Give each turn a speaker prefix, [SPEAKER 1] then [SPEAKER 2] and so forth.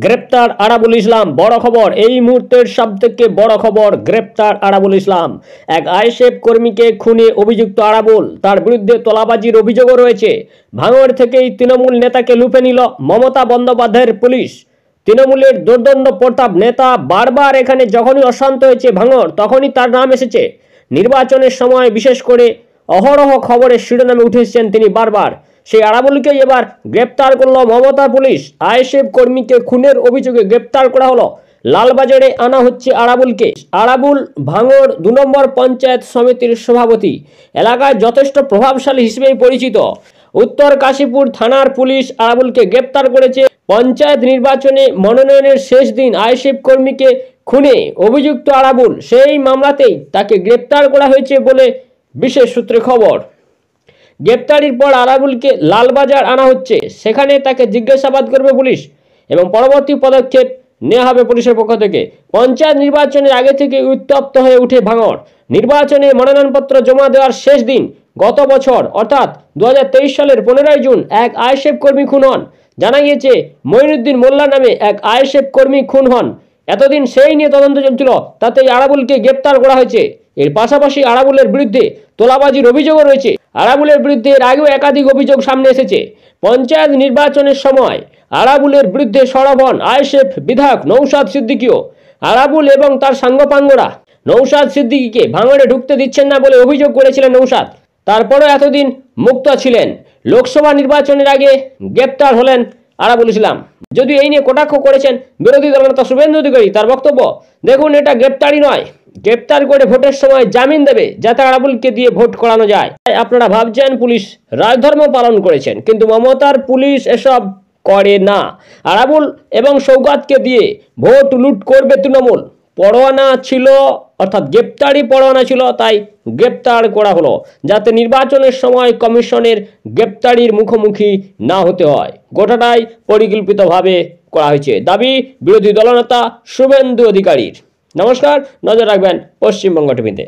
[SPEAKER 1] গ্রেপ্তার আরাবুল ইসলাম। বড় খবর, এই মুহূর্তের সবথেকে বড় খবর, গ্রেপ্তার আরাবুল ইসলাম। এক আইএসএফ কর্মীকে খুনে অভিযুক্ত আরাবুল, তার বিরুদ্ধে তোলাবাজির অভিযোগও রয়েছে। ভাঙড় থেকেই তৃণমূল নেতাকে লুপে নিল মমতা বন্দ্যোপাধ্যায়ের পুলিশ। তৃণমূলের দুর্দণ্ড প্রতাপ নেতা বারবার এখানে যখনই অশান্ত হয়েছে ভাঙড়, তখনই তার নাম এসেছে। নির্বাচনের সময় বিশেষ করে অহরহ খবরের শিরোনামে উঠে এসেছেন তিনি বারবার। সেই আরাবুলকে এবার গ্রেপ্তার করল মমতা পুলিশ। আইএসএফ কর্মীকে খুনের অভিযোগে গ্রেপ্তার করা হলো। লালবাজারে আনা হচ্ছে আরাবুলকে। আরাবুল ভাঙড় 2 নম্বর পঞ্চায়েত সমিতির সভাপতি, এলাকায় যথেষ্ট প্রভাবশালী হিসেবেই পরিচিত। উত্তর কাশীপুর থানার পুলিশ আরাবুলকে গ্রেপ্তার করেছে। পঞ্চায়েত নির্বাচনে মনোনয়নের শেষ দিন আইএসএফ কর্মীকে খুনে অভিযুক্ত আরাবুল, সেই মামলাতেই তাকে গ্রেপ্তার করা হয়েছে বলে বিশেষ সূত্রে খবর। গ্রেপ্তারির পর আরাবুলকে লালবাজার আনা হচ্ছে, সেখানে তাকে জিজ্ঞাসাবাদ করবে পুলিশ এবং পরবর্তী পদক্ষেপ নেওয়া হবে পুলিশের পক্ষ থেকে। পঞ্চায়েত নির্বাচনের আগে থেকে উত্তপ্ত হয়ে উঠে ভাঙড়। নির্বাচনে মনোনয়নপত্র জমা দেওয়ার শেষ দিন গত বছর অর্থাৎ 2023 সালের 15 জুন এক আইএসএফ কর্মী খুন হন। জানা গিয়েছে মঈনুদ্দিন মোল্লা নামে এক আইএসএফ কর্মী খুন হন। এতদিন সেই নিয়ে তদন্ত চলছিল, তাতেই আরাবুলকে গ্রেপ্তার করা হয়েছে। এর পাশাপাশি আরাবুলের বিরুদ্ধে তোলাবাজির অভিযোগও রয়েছে। আরাবুলের বিরুদ্ধে এর আগেও একাধিক অভিযোগ সামনে এসেছে। পঞ্চায়েত নির্বাচনের সময় আরাবুলের বিরুদ্ধে সরব হন আইএসএফ বিধায়ক নৌশাদ সিদ্দিকীও। আরাবুল এবং তার সাঙ্গপাঙ্গরা নৌশাদ সিদ্দিকীকে ভাঙড়ে ঢুকতে দিচ্ছেন না বলে অভিযোগ করেছিলেন নৌশাদ। তারপরেও এতদিন মুক্ত ছিলেন। লোকসভা নির্বাচনের আগে গ্রেপ্তার হলেন আরাবুল ইসলাম। যদিও এই নিয়ে কটাক্ষ করেছেন বিরোধী দলনেতা শুভেন্দু অধিকারী। তার বক্তব্য, দেখুন, এটা গ্রেপ্তারি নয়, গ্রেপ্তার করে ভোটের সময় জামিন দেবে যাতে আরাবুলকে দিয়ে ভোট করানো যায়। আপনারা ভাবছেন পুলিশ রাজধর্ম পালন করেছেন, কিন্তু মমতার পুলিশ এসব করে না। আরাবুল এবং সৌগাতকে দিয়ে ভোট লুট করবে তৃণমূল। পরোয়ানা ছিল, অর্থাৎ গ্রেপ্তারি পরোয়ানা ছিল, তাই গ্রেপ্তার করা হলো যাতে নির্বাচনের সময় কমিশনের গ্রেপ্তারির মুখোমুখি না হতে হয়। গোটাটাই পরিকল্পিতভাবে করা হয়েছে, দাবি বিরোধী দলনেতা শুভেন্দু অধিকারীর। নমস্কার, নজর রাখবেন পশ্চিমবঙ্গ টিভিতে।